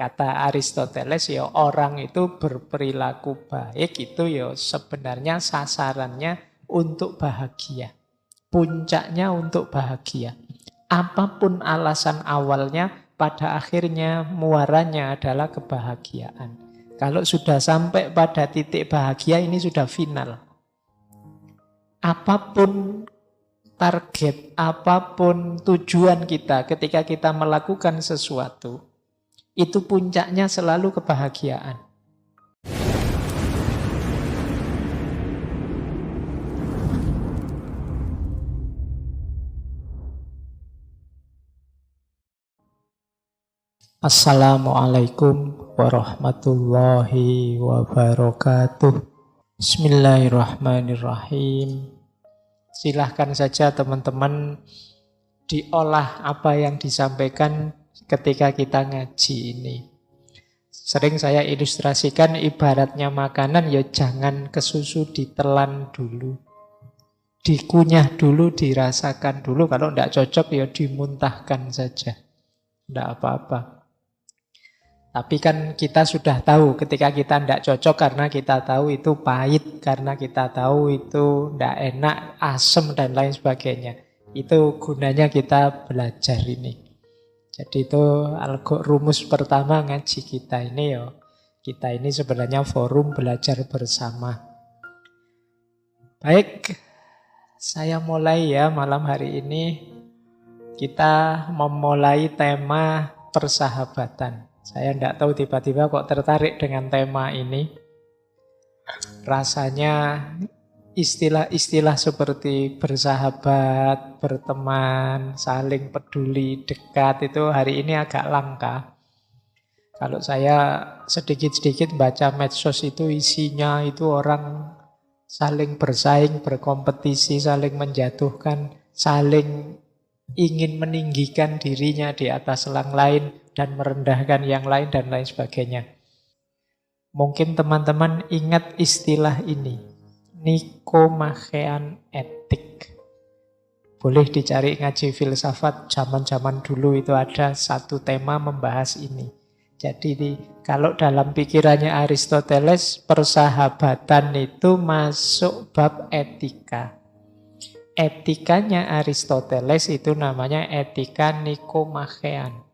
Kata Aristoteles ya orang itu berperilaku baik itu ya sebenarnya sasarannya untuk bahagia. Puncaknya untuk bahagia. Apapun alasan awalnya, pada akhirnya muaranya adalah kebahagiaan. Kalau sudah sampai pada titik bahagia ini sudah final. Apapun target, apapun tujuan kita ketika kita melakukan sesuatu, itu puncaknya selalu kebahagiaan. Assalamualaikum warahmatullahi wabarakatuh. Bismillahirrahmanirrahim. Silahkan saja teman-teman diolah apa yang disampaikan ketika kita ngaji ini. Sering saya ilustrasikan ibaratnya makanan, ya jangan kesusu ditelan dulu. Dikunyah dulu, dirasakan dulu. Kalau tidak cocok ya dimuntahkan saja. Tidak apa-apa. Tapi kan kita sudah tahu ketika kita tidak cocok karena kita tahu itu pahit, karena kita tahu itu tidak enak, asam dan lain sebagainya. Itu gunanya kita belajar ini. Jadi itu rumus pertama ngaji kita ini ya. Kita ini sebenarnya forum belajar bersama. Baik, saya mulai ya malam hari ini. Kita memulai tema persahabatan. Saya tidak tahu tiba-tiba kok tertarik dengan tema ini. Rasanya istilah-istilah seperti bersahabat, berteman, saling peduli, dekat itu hari ini agak langka. Kalau saya sedikit-sedikit baca medsos itu isinya itu orang saling bersaing, berkompetisi, saling menjatuhkan, saling ingin meninggikan dirinya di atas orang lain dan merendahkan yang lain dan lain sebagainya. Mungkin teman-teman ingat istilah ini, Nikomachean etik. Boleh dicari ngaji filsafat, zaman-zaman dulu itu ada satu tema membahas ini. Jadi kalau dalam pikirannya Aristoteles, persahabatan itu masuk bab etika. Etikanya Aristoteles itu namanya etika Nikomachean.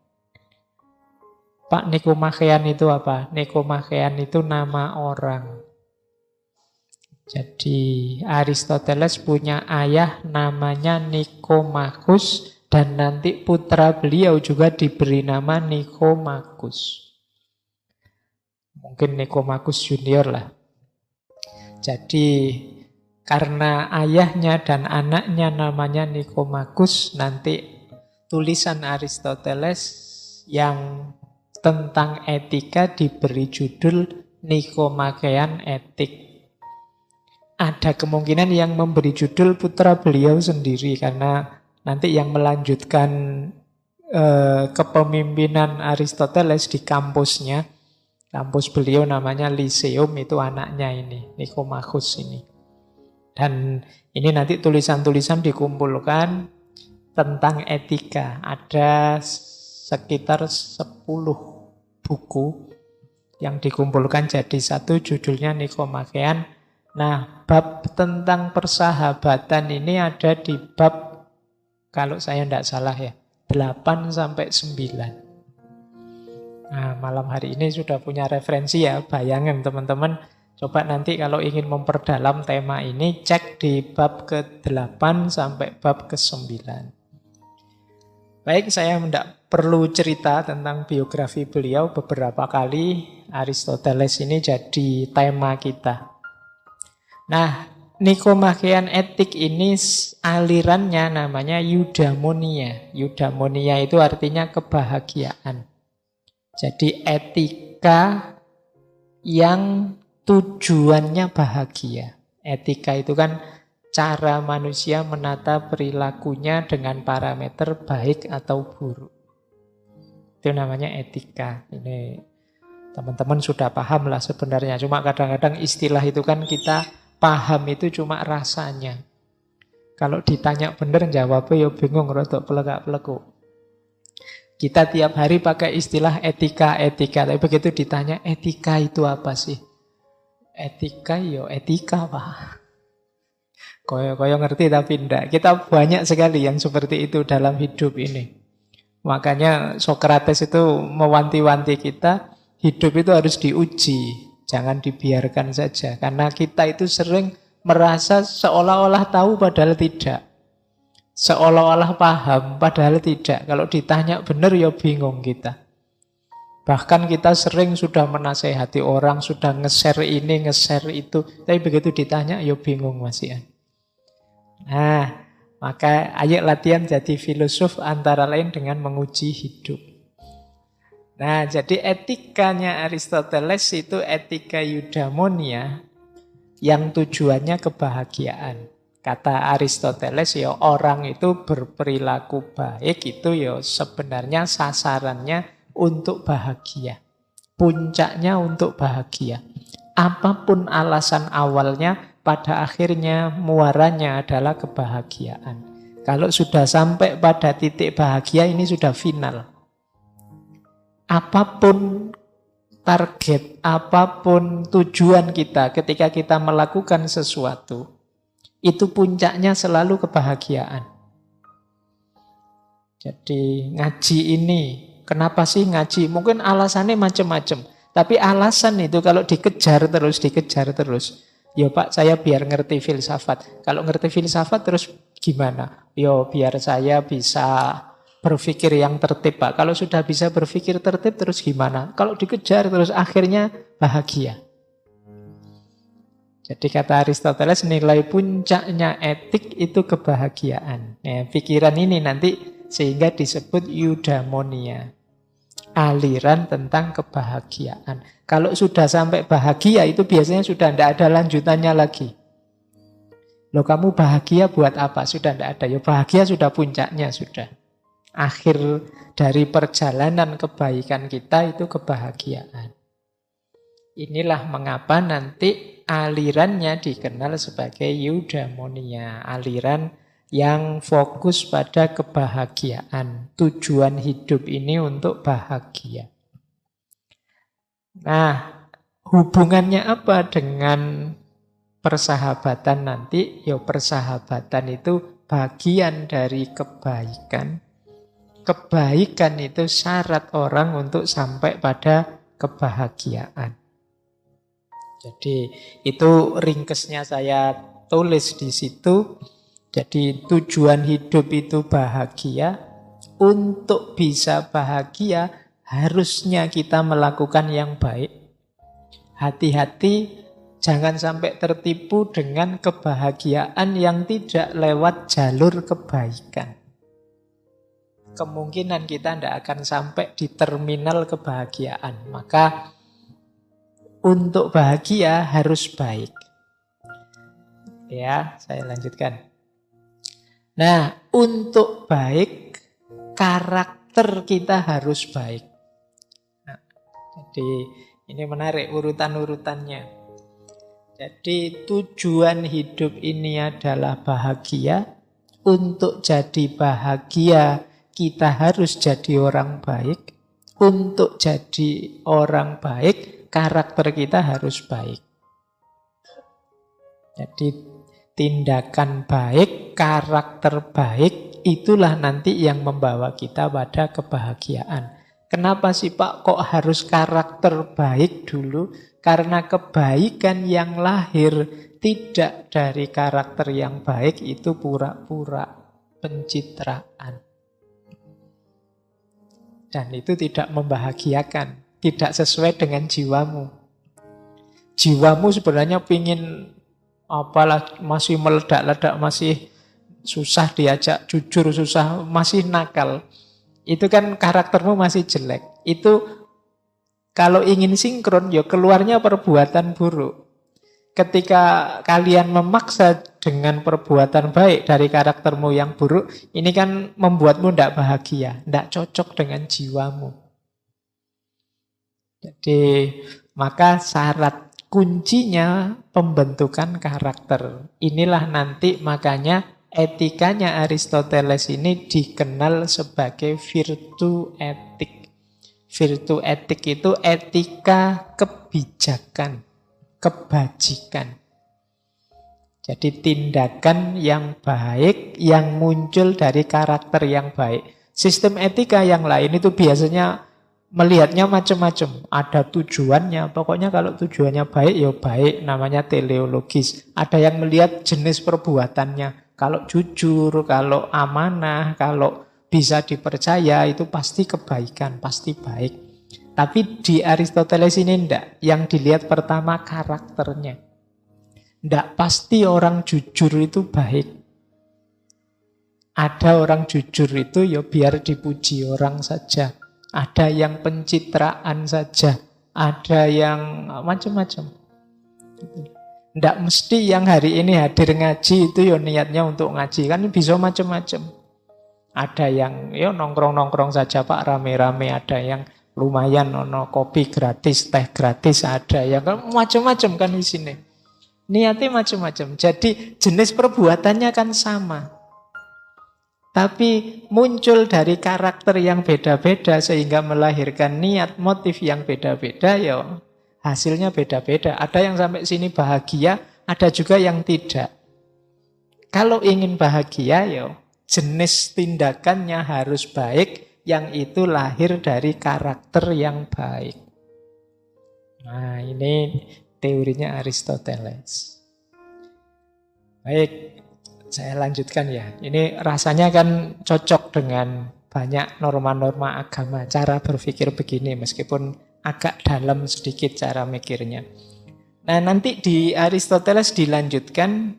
Pak, Nikomachean itu apa? Nikomachean itu nama orang. Jadi Aristoteles punya ayah namanya Nikomachus dan nanti putra beliau juga diberi nama Nikomachus. Mungkin Nikomachus Junior lah. Jadi karena ayahnya dan anaknya namanya Nikomachus, nanti tulisan Aristoteles yang tentang etika diberi judul Nikomachean Etik. Ada kemungkinan yang memberi judul putra beliau sendiri karena nanti yang melanjutkan kepemimpinan Aristoteles di kampusnya, kampus beliau namanya Lyceum, itu anaknya ini, Nikomachus ini. Dan ini nanti tulisan-tulisan dikumpulkan tentang etika. Ada sekitar 10 buku yang dikumpulkan jadi satu, judulnya Nikomachean. Nah, bab tentang persahabatan ini ada di bab, kalau saya tidak salah ya, 8 sampai 9. Nah, malam hari ini sudah punya referensi ya, bayangan teman-teman. Coba nanti kalau ingin memperdalam tema ini, cek di bab ke-8 sampai bab ke-9. Baik, saya tidak perlu cerita tentang biografi beliau. Beberapa kali Aristoteles ini jadi tema kita. Nah, Nikomachean etik ini alirannya namanya eudaimonia. Eudaimonia itu artinya kebahagiaan. Jadi etika yang tujuannya bahagia. Etika itu kan cara manusia menata perilakunya dengan parameter baik atau buruk. Itu namanya etika. Ini teman-teman sudah paham lah sebenarnya. Cuma kadang-kadang istilah itu kan kita paham itu cuma rasanya. Kalau ditanya bener jawabnya ya bingung, rodok pelegak-peleguk. Kita tiap hari pakai istilah etika. Tapi begitu ditanya, etika itu apa sih? Etika, yo etika, Pak. Koyo ngerti tapi enggak. Kita banyak sekali yang seperti itu dalam hidup ini. Makanya Sokrates itu mewanti-wanti kita, hidup itu harus diuji. Jangan dibiarkan saja. Karena kita itu sering merasa seolah-olah tahu padahal tidak. Seolah-olah paham padahal tidak. Kalau ditanya benar ya bingung kita. Bahkan kita sering sudah menasehati orang, sudah nge-share ini, nge-share itu. Tapi begitu ditanya ya bingung masih. Nah, maka ayo latihan jadi filosof antara lain dengan menguji hidup. Nah, jadi etikanya Aristoteles itu etika eudaimonia yang tujuannya kebahagiaan. Kata Aristoteles ya orang itu berperilaku baik itu ya sebenarnya sasarannya untuk bahagia. Puncaknya untuk bahagia. Apapun alasan awalnya, pada akhirnya muaranya adalah kebahagiaan. Kalau sudah sampai pada titik bahagia ini sudah final. Apapun target, apapun tujuan kita ketika kita melakukan sesuatu, itu puncaknya selalu kebahagiaan. Jadi ngaji ini, kenapa sih ngaji? Mungkin alasannya macam-macam. Tapi alasan itu kalau dikejar terus. Ya Pak, saya biar ngerti filsafat. Kalau ngerti filsafat terus gimana? Yo biar saya bisa berpikir yang tertib Pak. Kalau sudah bisa berpikir tertib terus gimana? Kalau dikejar terus akhirnya bahagia. Jadi kata Aristoteles nilai puncaknya etik itu kebahagiaan. Ya, pikiran ini nanti sehingga disebut eudaimonia. Aliran tentang kebahagiaan. Kalau sudah sampai bahagia itu biasanya sudah tidak ada lanjutannya lagi. Loh kamu bahagia buat apa? Sudah tidak ada. Ya bahagia sudah puncaknya sudah. Akhir dari perjalanan kebaikan kita itu kebahagiaan. Inilah mengapa nanti alirannya dikenal sebagai eudaimonia. Aliran yang fokus pada kebahagiaan. Tujuan hidup ini untuk bahagia. Nah, hubungannya apa dengan persahabatan nanti? Ya persahabatan itu bagian dari kebaikan. Kebaikan itu syarat orang untuk sampai pada kebahagiaan. Jadi itu ringkesnya saya tulis di situ. Jadi tujuan hidup itu bahagia. Untuk bisa bahagia harusnya kita melakukan yang baik. Hati-hati jangan sampai tertipu dengan kebahagiaan yang tidak lewat jalur kebaikan. Kemungkinan kita tidak akan sampai di terminal kebahagiaan. Maka untuk bahagia harus baik. Ya, saya lanjutkan. Nah, untuk baik, karakter kita harus baik. Nah, jadi ini menarik urutan-urutannya. Jadi tujuan hidup ini adalah bahagia. Untuk jadi bahagia, kita harus jadi orang baik. Untuk jadi orang baik, karakter kita harus baik. Jadi tindakan baik, karakter baik, itulah nanti yang membawa kita pada kebahagiaan. Kenapa sih Pak kok harus karakter baik dulu? Karena kebaikan yang lahir tidak dari karakter yang baik itu pura-pura pencitraan. Dan itu tidak membahagiakan, tidak sesuai dengan jiwamu. Jiwamu sebenarnya pingin apalah masih meledak-ledak, masih susah diajak jujur, susah, masih nakal. Itu kan karaktermu masih jelek. Itu kalau ingin sinkron ya keluarnya perbuatan buruk. Ketika kalian memaksa dengan perbuatan baik dari karaktermu yang buruk, ini kan membuatmu tidak bahagia, tidak cocok dengan jiwamu. Jadi maka syarat kuncinya pembentukan karakter. Inilah nanti makanya etikanya Aristoteles ini dikenal sebagai virtu etik. Virtu etik itu etika kebijakan, kebajikan. Jadi tindakan yang baik yang muncul dari karakter yang baik. Sistem etika yang lain itu biasanya melihatnya macam-macam. Ada tujuannya, pokoknya kalau tujuannya baik ya baik, namanya teleologis. Ada yang melihat jenis perbuatannya. Kalau jujur, kalau amanah, kalau bisa dipercaya itu pasti kebaikan, pasti baik. Tapi di Aristoteles ini enggak. Yang dilihat pertama karakternya. Tidak pasti orang jujur itu baik. Ada orang jujur itu ya biar dipuji orang saja. Ada yang pencitraan saja. Ada yang macam-macam. Tidak mesti yang hari ini hadir ngaji itu ya niatnya untuk ngaji. Kan bisa macam-macam. Ada yang ya nongkrong-nongkrong saja Pak, rame-rame. Ada yang lumayan ono kopi gratis, teh gratis. Ada yang macam-macam kan di sini. Niatnya macam-macam. Jadi jenis perbuatannya kan sama. Tapi muncul dari karakter yang beda-beda sehingga melahirkan niat, motif yang beda-beda, ya hasilnya beda-beda. Ada yang sampai sini bahagia, ada juga yang tidak. Kalau ingin bahagia, ya jenis tindakannya harus baik, yang itu lahir dari karakter yang baik. Nah, ini teorinya Aristoteles. Baik, saya lanjutkan ya. Ini rasanya kan cocok dengan banyak norma-norma agama. Cara berpikir begini, meskipun agak dalam sedikit cara mikirnya. Nah, nanti di Aristoteles dilanjutkan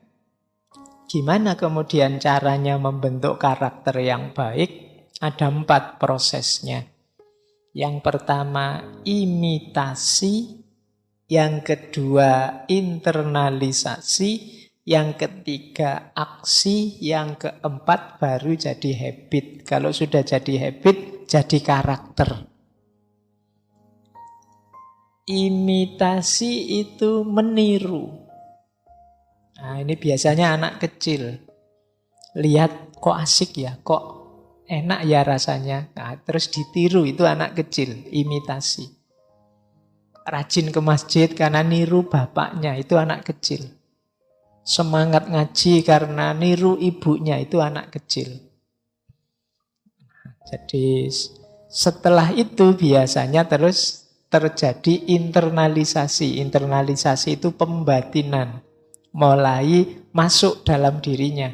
gimana kemudian caranya membentuk karakter yang baik. Ada 4 prosesnya. Yang pertama, imitasi. Yang kedua, internalisasi. Yang ketiga, aksi. Yang keempat, baru jadi habit. Kalau sudah jadi habit, jadi karakter. Imitasi itu meniru. Nah, ini biasanya anak kecil. Lihat, kok asik ya, kok enak ya rasanya. Nah, terus ditiru, itu anak kecil, imitasi. Rajin ke masjid karena niru bapaknya, itu anak kecil. Semangat ngaji karena niru ibunya, itu anak kecil. Jadi setelah itu biasanya terus terjadi internalisasi. Internalisasi itu pembatinan. Mulai masuk dalam dirinya.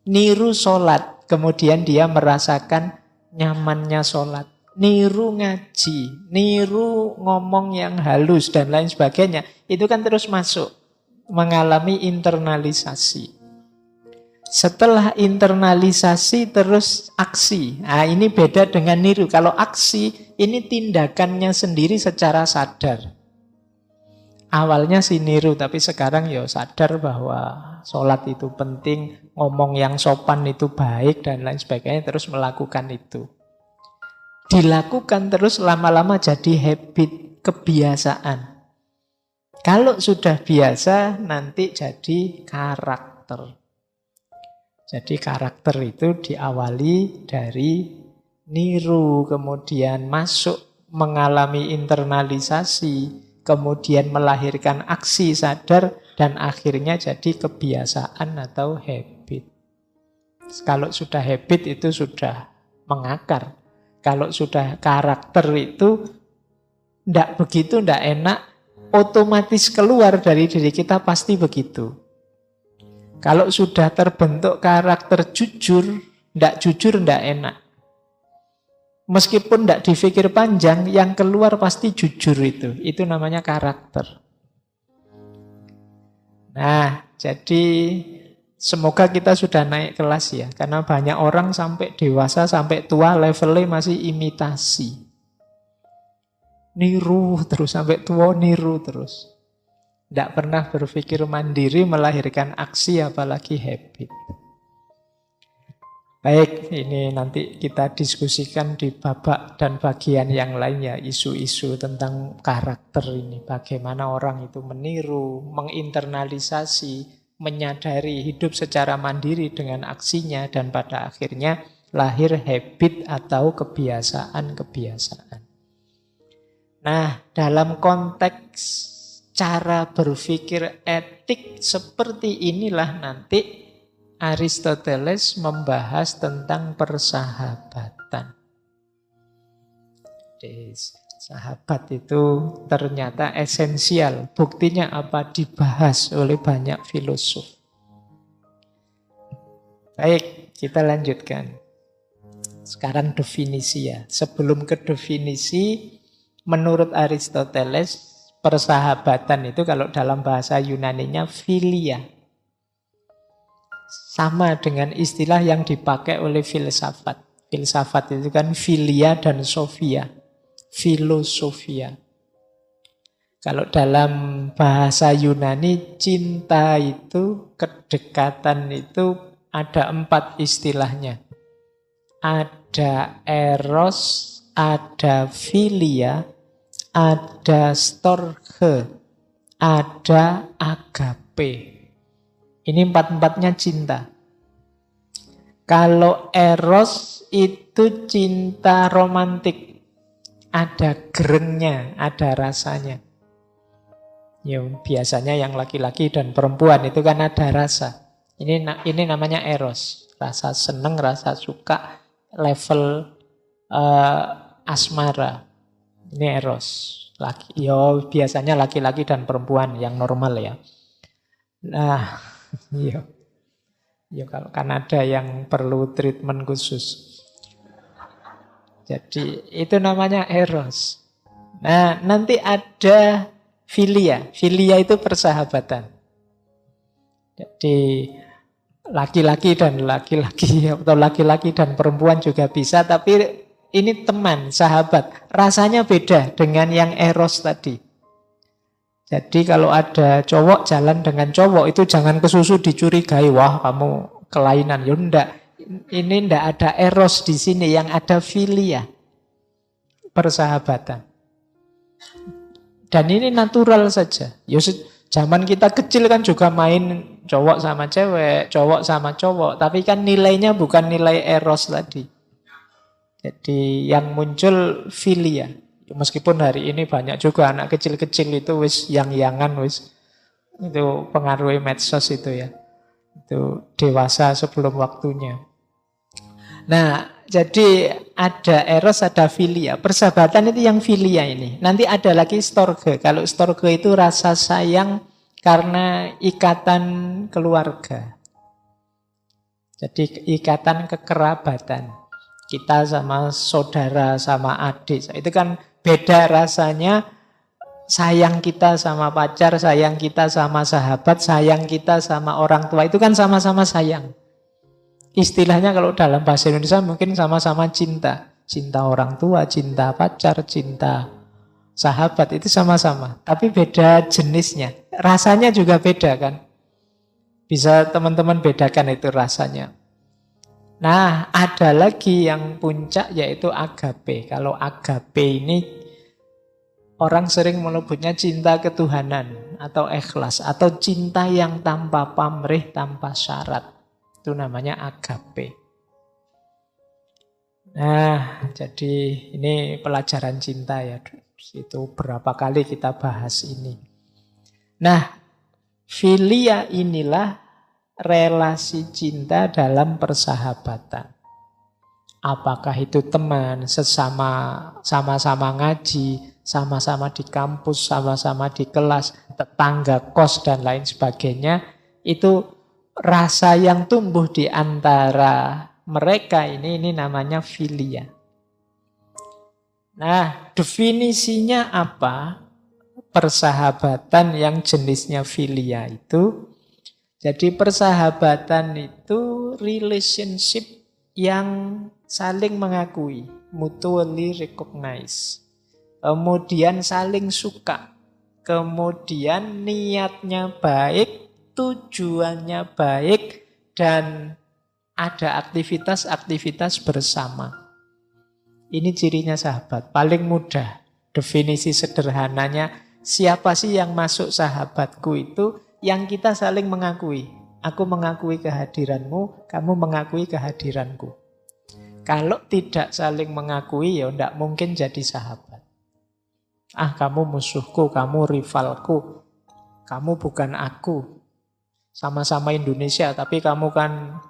Niru sholat, kemudian dia merasakan nyamannya sholat. Niru ngaji, niru ngomong yang halus dan lain sebagainya. Itu kan terus masuk, mengalami internalisasi. Setelah internalisasi terus aksi. Nah, ini beda dengan niru. Kalau aksi, ini tindakannya sendiri secara sadar. Awalnya sih niru, tapi sekarang ya sadar bahwa sholat itu penting, ngomong yang sopan itu baik dan lain sebagainya, terus melakukan itu. Dilakukan terus lama-lama jadi habit, kebiasaan. Kalau sudah biasa nanti jadi karakter. Jadi karakter itu diawali dari niru, kemudian masuk mengalami internalisasi, kemudian melahirkan aksi sadar, dan akhirnya jadi kebiasaan atau habit. Kalau sudah habit itu sudah mengakar. Kalau sudah karakter itu tidak begitu, tidak enak, otomatis keluar dari diri kita pasti begitu. Kalau sudah terbentuk karakter jujur, tidak jujur, tidak enak. Meskipun tidak dipikir panjang, yang keluar pasti jujur itu. Itu namanya karakter. Nah, jadi semoga kita sudah naik kelas ya. Karena banyak orang sampai dewasa, sampai tua levelnya masih imitasi. Niru terus, sampai tua niru terus. Tidak pernah berpikir mandiri melahirkan aksi apalagi habit. Baik, ini nanti kita diskusikan di babak dan bagian yang lain ya, isu-isu tentang karakter ini. Bagaimana orang itu meniru, menginternalisasi, menyadari hidup secara mandiri dengan aksinya, dan pada akhirnya lahir habit atau kebiasaan-kebiasaan. Nah, dalam konteks cara berpikir etik seperti inilah nanti Aristoteles membahas tentang persahabatan. Jadi, sahabat itu ternyata esensial. Buktinya apa? Dibahas oleh banyak filosof. Baik, kita lanjutkan. Sekarang definisi ya. Sebelum ke definisi, menurut Aristoteles, persahabatan itu kalau dalam bahasa Yunaninya philia. Sama dengan istilah yang dipakai oleh filsafat. Filsafat itu kan philia dan sophia. Filosofia. Kalau dalam bahasa Yunani, cinta itu, kedekatan itu ada 4 istilahnya. Ada eros, ada philia, ada storge, ada agape. Ini 4-4-nya cinta. Kalau eros itu cinta romantik. Ada gerengnya, ada rasanya. Ya, biasanya yang laki-laki dan perempuan itu kan ada rasa. Ini namanya eros. Rasa seneng, rasa suka, level asmara. Ini eros. Biasanya laki-laki dan perempuan yang normal ya. Nah, kalau kan ada yang perlu treatment khusus. Jadi itu namanya eros. Nah, nanti ada philia. Philia itu persahabatan. Jadi laki-laki dan laki-laki atau laki-laki dan perempuan juga bisa, tapi ini teman, sahabat. Rasanya beda dengan yang eros tadi. Jadi kalau ada cowok jalan dengan cowok itu jangan kesusu dicurigai, wah kamu kelainan. Ya enggak. Ini tidak ada eros di sini, yang ada philia, persahabatan. Dan ini natural saja. Ya, zaman kita kecil kan juga main cowok sama cewek, cowok sama cowok, tapi kan nilainya bukan nilai eros tadi. Jadi yang muncul philia. Meskipun hari ini banyak juga anak kecil-kecil itu wis yang-yangan wis. Itu pengaruhi medsos itu ya. Itu dewasa sebelum waktunya. Nah, jadi ada eros, ada philia. Persahabatan itu yang philia ini. Nanti ada lagi storge. Kalau storge itu rasa sayang karena ikatan keluarga. Jadi ikatan kekerabatan. Kita sama saudara, sama adik. Itu kan beda rasanya. Sayang kita sama pacar, sayang kita sama sahabat, sayang kita sama orang tua. Itu kan sama-sama sayang. Istilahnya kalau dalam bahasa Indonesia mungkin sama-sama cinta. Cinta orang tua, cinta pacar, cinta sahabat, itu sama-sama. Tapi beda jenisnya. Rasanya juga beda kan. Bisa teman-teman bedakan itu rasanya. Nah, ada lagi yang puncak yaitu agape. Kalau agape ini orang sering menyebutnya cinta ketuhanan atau ikhlas. Atau cinta yang tanpa pamrih, tanpa syarat. Itu namanya agape. Nah, jadi ini pelajaran cinta ya. Itu berapa kali kita bahas ini. Nah, philia inilah relasi cinta dalam persahabatan. Apakah itu teman, sama-sama ngaji, sama-sama di kampus, sama-sama di kelas, tetangga kos dan lain sebagainya, itu rasa yang tumbuh di antara mereka ini namanya philia. Nah, definisinya apa? Persahabatan yang jenisnya philia itu. Jadi persahabatan itu relationship yang saling mengakui, mutually recognize. Kemudian saling suka. Kemudian niatnya baik, tujuannya baik, dan ada aktivitas-aktivitas bersama. Ini cirinya sahabat. Paling mudah, definisi sederhananya, siapa sih yang masuk sahabatku itu? yang kita saling mengakui. Aku mengakui kehadiranmu, kamu mengakui kehadiranku. Kalau tidak saling mengakui, ya tidak mungkin jadi sahabat. Ah, kamu musuhku, kamu rivalku, kamu bukan aku. Sama-sama Indonesia, tapi kamu kan,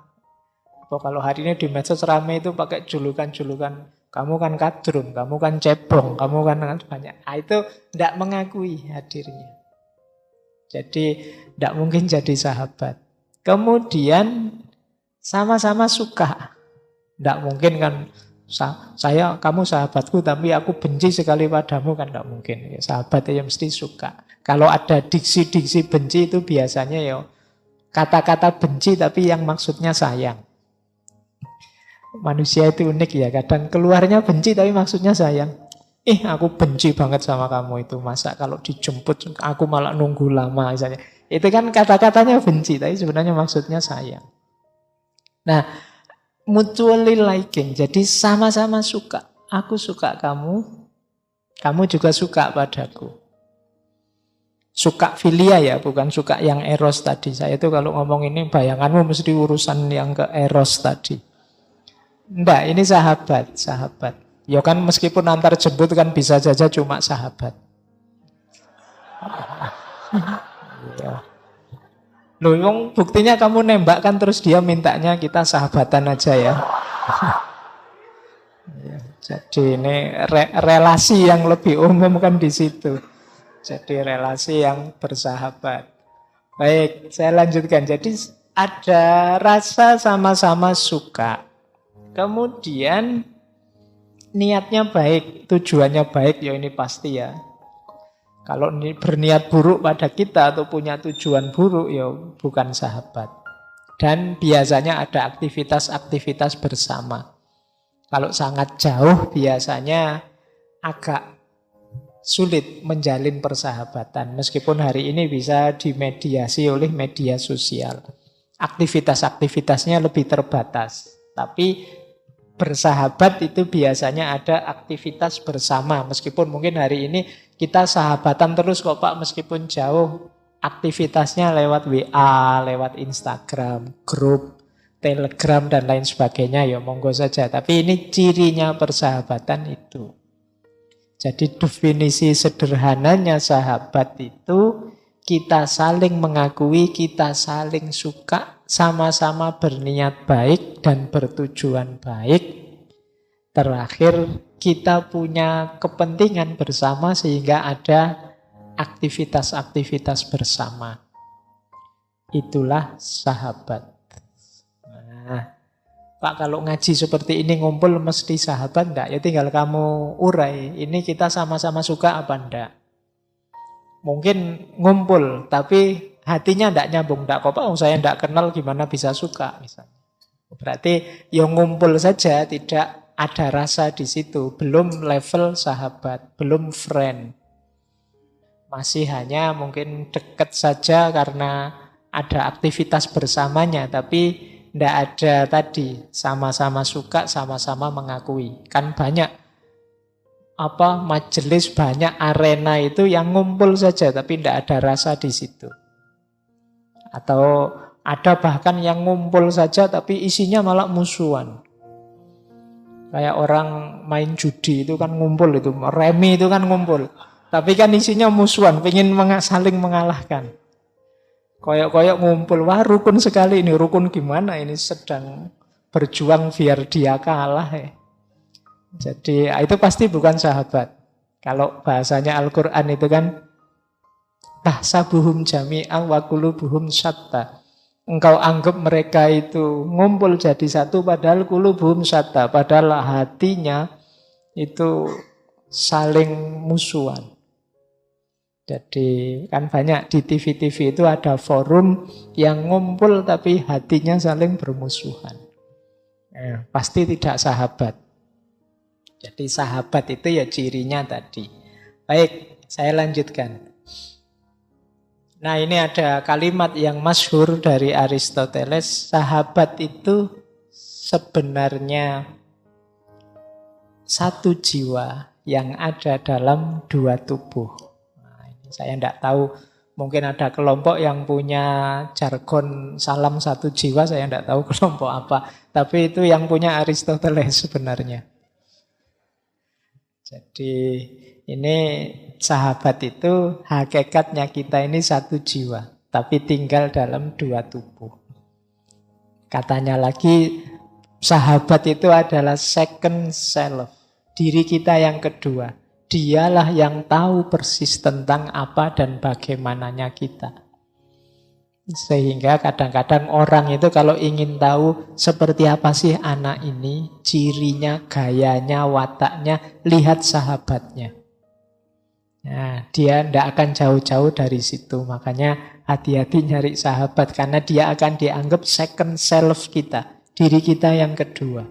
kalau hari ini di medsos rame itu pakai julukan-julukan, kamu kan kadrun, kamu kan cebong, kamu kan banyak. Ah, itu tidak mengakui hadirnya. Jadi tidak mungkin jadi sahabat. Kemudian sama-sama suka. Tidak mungkin kan, kamu sahabatku tapi aku benci sekali padamu, kan tidak mungkin. Sahabat ya mesti suka. Kalau ada diksi-diksi benci itu biasanya ya kata-kata benci tapi yang maksudnya sayang. Manusia itu unik ya, kadang keluarnya benci tapi maksudnya sayang. Aku benci banget sama kamu itu. Masa kalau dijemput aku malah nunggu lama misalnya. Itu kan kata-katanya benci tapi sebenarnya maksudnya sayang. Nah, mutually liking, jadi sama-sama suka. Aku suka kamu, kamu juga suka padaku. Suka filia ya, bukan suka yang eros tadi. Saya itu kalau ngomong ini bayanganmu mesti urusan yang ke eros tadi. Enggak, ini sahabat, sahabat. Ya kan meskipun antar jemput kan bisa saja cuma sahabat. Ya. Loh, buktinya kamu nembak kan terus dia mintanya kita sahabatan aja ya. Ya, jadi ini relasi yang lebih umum kan di situ. Jadi relasi yang bersahabat. Baik, saya lanjutkan. Jadi ada rasa sama-sama suka. Kemudian niatnya baik, tujuannya baik, ya ini pasti ya. Kalau berniat buruk pada kita atau punya tujuan buruk, ya bukan sahabat. Dan biasanya ada aktivitas-aktivitas bersama. Kalau sangat jauh biasanya agak sulit menjalin persahabatan. Meskipun hari ini bisa dimediasi oleh media sosial. Aktivitas-aktivitasnya lebih terbatas. Tapi bersahabat itu biasanya ada aktivitas bersama. Meskipun mungkin hari ini kita sahabatan terus kok Pak, meskipun jauh. Aktivitasnya lewat WA, lewat Instagram, grup, Telegram, dan lain sebagainya. Ya monggo saja. Tapi ini cirinya persahabatan itu. Jadi definisi sederhananya sahabat itu kita saling mengakui, kita saling suka, sama-sama berniat baik dan bertujuan baik. Terakhir kita punya kepentingan bersama sehingga ada aktivitas-aktivitas bersama. Itulah sahabat. Nah, Pak, kalau ngaji seperti ini ngumpul mesti sahabat enggak? Ya tinggal kamu urai, ini kita sama-sama suka apa enggak? Mungkin ngumpul, tapi hatinya enggak nyambung. Enggak kok Pak, saya enggak kenal gimana bisa suka misalnya. Berarti yang ngumpul saja, tidak ada rasa di situ. Belum level sahabat, belum friend. Masih hanya mungkin dekat saja karena ada aktivitas bersamanya, tapi tidak ada tadi sama-sama suka, sama-sama mengakui. Kan banyak majelis, banyak arena itu yang ngumpul saja tapi tidak ada rasa di situ. Atau ada bahkan yang ngumpul saja tapi isinya malah musuhan. Kayak orang main judi itu kan ngumpul, itu remi itu kan ngumpul. Tapi kan isinya musuhan, pengen saling mengalahkan. Koyok-koyok ngumpul, wah rukun sekali ini. Rukun gimana ini, sedang berjuang biar dia kalah ya. Jadi itu pasti bukan sahabat. Kalau bahasanya Al-Quran itu kan tahsabuhum jami'an wa qulubuhum syatta. Engkau anggap mereka itu ngumpul jadi satu padahal qulubuhum syatta. Padahal hatinya itu saling musuhan. Jadi kan banyak di TV-TV itu ada forum yang ngumpul tapi hatinya saling bermusuhan. Pasti tidak sahabat. Jadi sahabat itu ya cirinya tadi. Baik, saya lanjutkan. Nah ini ada kalimat yang masyhur dari Aristoteles. Sahabat itu sebenarnya satu jiwa yang ada dalam dua tubuh. Saya tidak tahu Mungkin ada kelompok yang punya jargon salam satu jiwa, saya tidak tahu kelompok apa. Tapi itu yang punya Aristoteles sebenarnya. Jadi ini sahabat itu hakikatnya kita ini satu jiwa, tapi tinggal dalam dua tubuh. Katanya lagi, sahabat itu adalah second self, diri kita yang kedua. Dialah yang tahu persis tentang apa dan bagaimananya kita. Sehingga kadang-kadang orang itu kalau ingin tahu seperti apa sih anak ini, cirinya, gayanya, wataknya, lihat sahabatnya. Nah, dia tidak akan jauh-jauh dari situ. Makanya hati-hati nyari sahabat, karena dia akan dianggap second self kita, diri kita yang kedua.